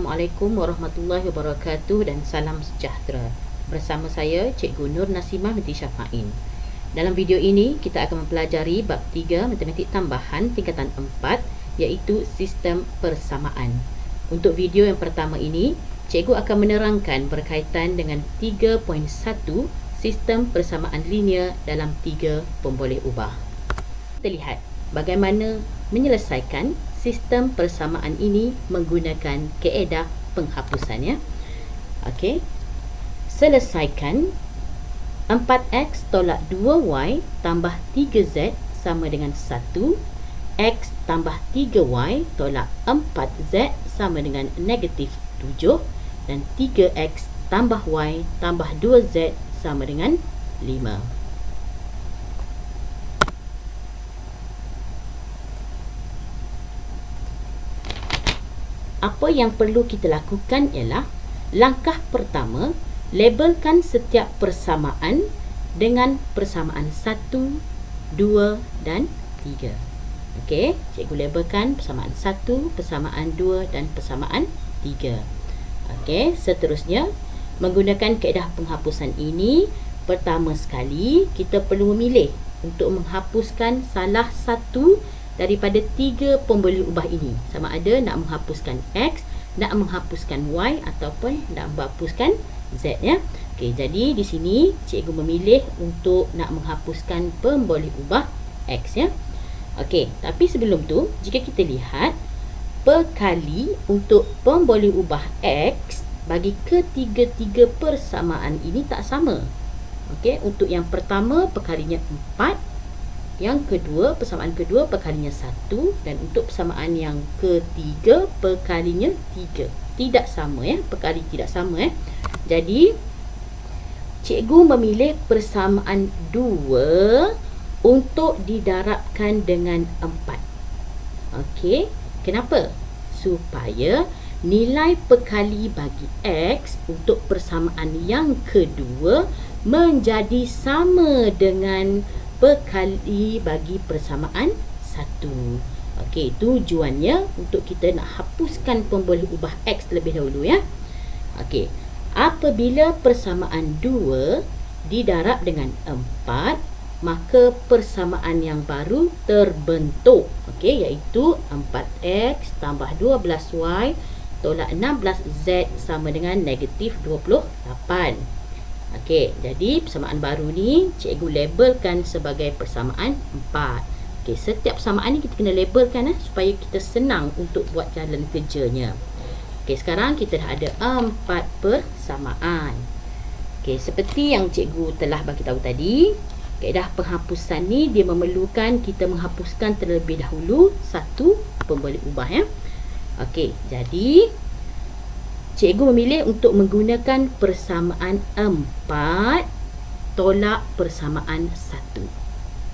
Assalamualaikum warahmatullahi wabarakatuh dan salam sejahtera. Bersama saya Cikgu Nur Nasimah binti Syafain. Dalam video ini kita akan mempelajari bab 3 matematik tambahan tingkatan 4 iaitu sistem persamaan. Untuk video yang pertama ini, cikgu akan menerangkan berkaitan dengan 3.1 sistem persamaan linear dalam 3 pemboleh ubah. Kita lihat bagaimana menyelesaikan sistem persamaan ini menggunakan kaedah penghapusan ya. Okey. Selesaikan 4x tolak 2y tambah 3z sama dengan 1. X tambah 3y tolak 4z sama dengan negatif 7. Dan 3x tambah y tambah 2z sama dengan 5. Apa yang perlu kita lakukan ialah langkah pertama, labelkan setiap persamaan dengan persamaan 1, 2 dan 3. Okey, cikgu labelkan persamaan 1, persamaan 2 dan persamaan 3. Okey, seterusnya menggunakan kaedah penghapusan ini, pertama sekali kita perlu memilih untuk menghapuskan salah satu daripada 3 pemboleh ubah ini, sama ada nak menghapuskan x, nak menghapuskan y ataupun nak menghapuskan z ya. Okey, jadi di sini cikgu memilih untuk nak menghapuskan pemboleh ubah x ya. Okey, tapi sebelum tu jika kita lihat perkali untuk pemboleh ubah x bagi ketiga-tiga persamaan ini tak sama. Okey, untuk yang pertama perkalinya 4, yang kedua, persamaan kedua perkalinya 1, dan untuk persamaan yang ketiga perkalinya 3. Tidak sama ya, perkali tidak sama ya. Jadi cikgu memilih persamaan 2 untuk didarabkan dengan 4. Okey, kenapa? Supaya nilai perkali bagi x untuk persamaan yang kedua menjadi sama dengan perkali bagi persamaan 1. Okey, tujuannya untuk kita nak hapuskan pemboleh ubah x terlebih dahulu ya. Okey, apabila persamaan 2 didarab dengan 4, maka persamaan yang baru terbentuk. Okey, iaitu 4x tambah 12y tolak 16z sama dengan negatif 28. Okey, jadi persamaan baru ni cikgu labelkan sebagai persamaan 4. Okey, setiap persamaan ni kita kena labelkan supaya kita senang untuk buat jalan kerjanya. Okey, sekarang kita dah ada 4 persamaan. Okey, seperti yang cikgu telah bagi tahu tadi, kaedah penghapusan ni dia memerlukan kita menghapuskan terlebih dahulu satu pemboleh ubah ya. Okey, jadi cikgu memilih untuk menggunakan persamaan 4 tolak persamaan 1.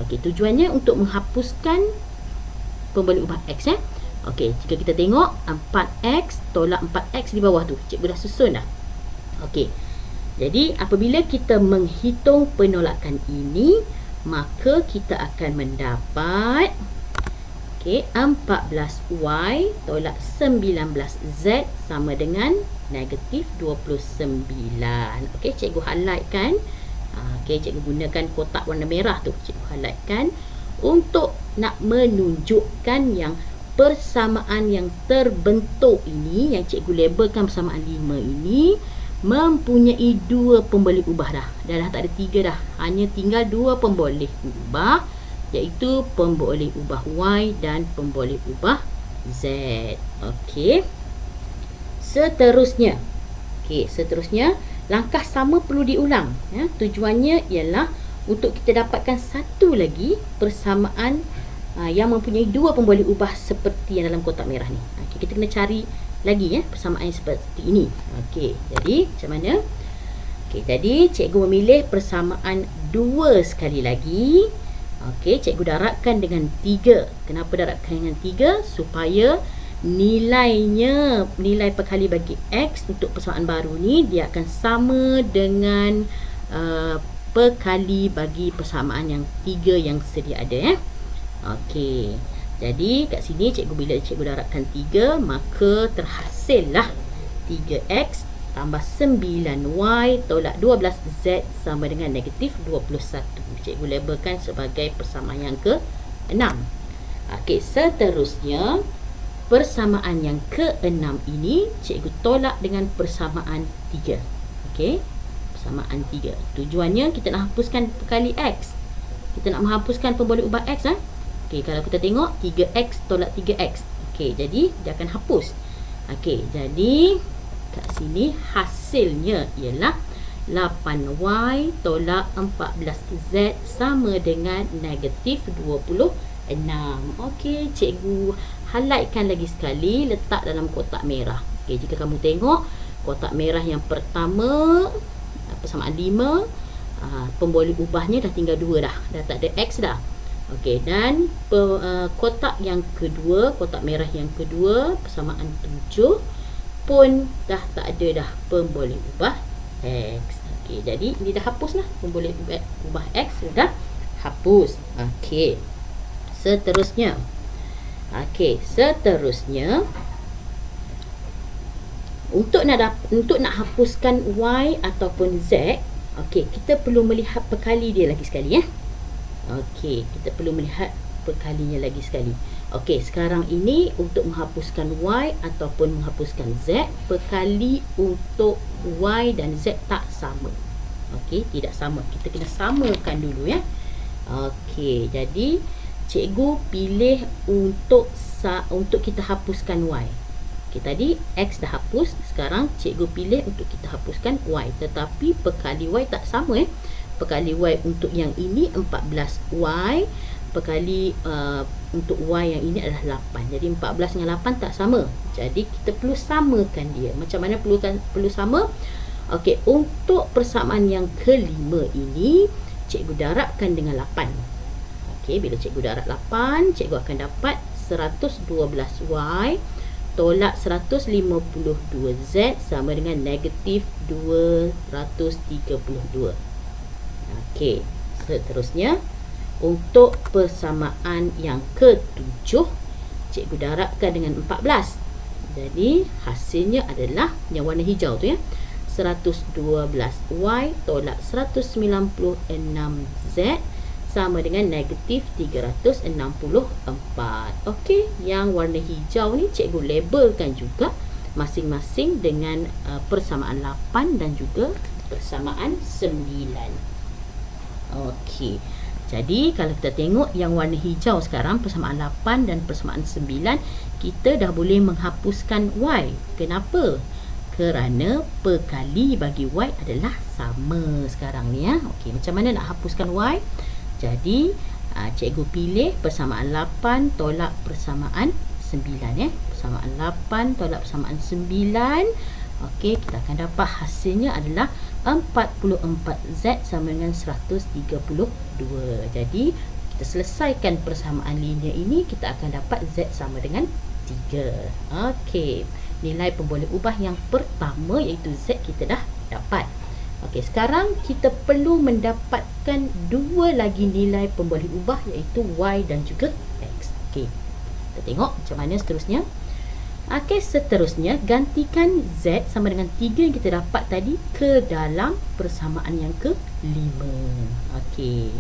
Okey, tujuannya untuk menghapuskan pemboleh ubah x ya. Okey, jika kita tengok 4x tolak 4x di bawah tu, cikgu dah susun dah. Okey. Jadi apabila kita menghitung penolakan ini, maka kita akan mendapat okey, 14y tolak 19z sama dengan negatif 29. Okey, cikgu highlight kan. Okey, cikgu gunakan kotak warna merah tu. Cikgu highlight kan untuk nak menunjukkan yang persamaan yang terbentuk ini, yang cikgu labelkan persamaan 5 ini, mempunyai 2 pemboleh ubah dah. Dah tak ada 3 dah. Hanya tinggal 2 pemboleh ubah, iaitu pemboleh ubah y dan pemboleh ubah z. Okey. Seterusnya. Okey, seterusnya langkah sama perlu diulang ya. Tujuannya ialah untuk kita dapatkan satu lagi persamaan yang mempunyai 2 pemboleh ubah seperti yang dalam kotak merah ni. Okey, kita kena cari lagi ya persamaan seperti ini. Okey, jadi macam mana? Okey, jadi cikgu memilih persamaan 2 sekali lagi. Okey, cikgu darabkan dengan 3. Kenapa darabkan dengan 3? Supaya nilainya, nilai perkali bagi x untuk persamaan baru ni dia akan sama dengan perkali bagi persamaan yang 3 yang sedia ada ya. Okey. Jadi kat sini cikgu, bila cikgu darabkan 3, maka terhasillah 3x tambah 9y tolak 12z sama dengan negatif 21. Cikgu labelkan sebagai persamaan yang ke-6. Okey, seterusnya persamaan yang ke-6 ini cikgu tolak dengan persamaan 3. Okey, persamaan 3. Tujuannya kita nak hapuskan perkali x. Kita nak menghapuskan pemboleh ubah x. Okey, kalau kita tengok 3x tolak 3x. Okey, jadi dia akan hapus. Okey, jadi kat sini hasilnya ialah 8y tolak 14z sama dengan negatif 26. Okey, cikgu highlightkan lagi sekali, letak dalam kotak merah. Okey, jika kamu tengok kotak merah yang pertama persamaan 5, pemboleh ubahnya dah tinggal 2 dah tak ada x dah. Okey, dan kotak yang kedua, kotak merah yang kedua persamaan 7 pun dah tak ada dah pemboleh ubah x. Okey, jadi ini dah hapus lah, pemboleh ubah x sudah hapus. Okey, seterusnya untuk nak hapuskan y ataupun z, okey, kita perlu melihat perkali dia lagi sekali ya. Okey, kita perlu melihat perkalinya lagi sekali. Okey, sekarang ini untuk menghapuskan y ataupun menghapuskan z, perkali untuk y dan z tak sama. Okey, tidak sama. Kita kena samakan dulu ya. Okey, jadi cikgu pilih untuk kita hapuskan y. Okey, tadi x dah hapus, sekarang cikgu pilih untuk kita hapuskan y, tetapi perkali y tak sama Perkali y untuk yang ini 14y, perkali untuk y yang ini adalah 8. Jadi 14 dengan 8 tak sama. Jadi kita perlu samakan dia. Macam mana perlu sama? Okey, untuk persamaan yang kelima ini cikgu darabkan dengan 8. Okey, bila cikgu darab 8, cikgu akan dapat 112y tolak 152z sama dengan negatif 232. Okey, seterusnya untuk persamaan yang ke-7 cikgu darabkan dengan 14. Jadi hasilnya adalah yang warna hijau tu ya, 112y tolak 196z sama dengan negatif 364. Okey, yang warna hijau ni cikgu labelkan juga masing-masing dengan persamaan 8 dan juga persamaan 9. Okey, jadi kalau kita tengok yang warna hijau sekarang, persamaan 8 dan persamaan 9, kita dah boleh menghapuskan y. Kenapa? Kerana perkali bagi y adalah sama sekarang ni ya. Okey, macam mana nak hapuskan y? Jadi cikgu pilih persamaan 8 tolak persamaan 9 ya. Persamaan 8 tolak persamaan 9. Okey, kita akan dapat hasilnya adalah 44z sama dengan 132. Jadi kita selesaikan persamaan linear ini, kita akan dapat z sama dengan 3. Okey, nilai pemboleh ubah yang pertama iaitu z kita dah dapat. Okey, sekarang kita perlu mendapatkan dua lagi nilai pemboleh ubah iaitu y dan juga x. Okey, kita tengok macam mana seterusnya. Okey, seterusnya gantikan z sama dengan 3 yang kita dapat tadi ke dalam persamaan yang ke-5. Okey.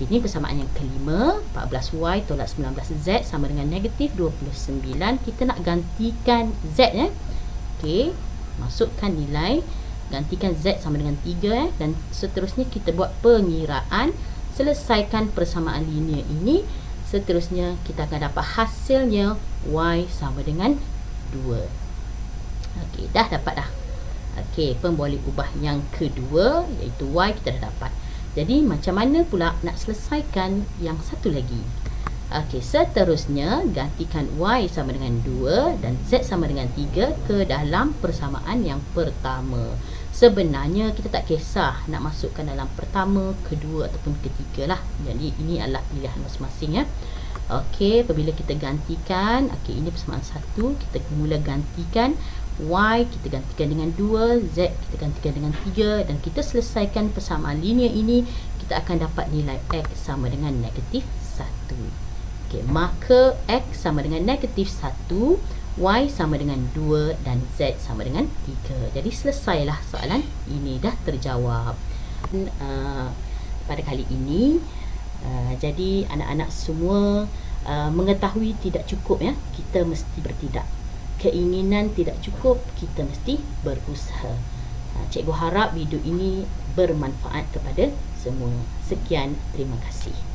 Ini persamaan yang ke-5, 14y tolak 19z sama dengan negatif 29. Kita nak gantikan z ya. Okey, masukkan nilai, gantikan z sama dengan 3 dan seterusnya kita buat pengiraan, selesaikan persamaan linear ini. Seterusnya kita akan dapat hasilnya y sama dengan 2. Okey, dah dapat dah. Okey, pemboleh ubah yang kedua iaitu y kita dah dapat. Jadi macam mana pula nak selesaikan yang satu lagi? Okey, seterusnya gantikan y sama dengan 2 dan z sama dengan 3 ke dalam persamaan yang pertama. Sebenarnya kita tak kisah nak masukkan dalam pertama, kedua ataupun ketiga lah. Jadi ini adalah pilihan masing-masing ya. Okey, apabila kita gantikan, okey, ini persamaan 1, kita mula gantikan y, kita gantikan dengan 2, z kita gantikan dengan 3 dan kita selesaikan persamaan linear ini, kita akan dapat nilai x sama dengan negatif 1. Okey, maka x sama dengan negatif 1, Y sama dengan 2 dan Z sama dengan 3. Jadi selesailah soalan ini, dah terjawab. Pada kali ini jadi anak-anak semua mengetahui tidak cukup ya, kita mesti bertindak. Keinginan tidak cukup, kita mesti berusaha. Cikgu harap video ini bermanfaat kepada semua. Sekian, terima kasih.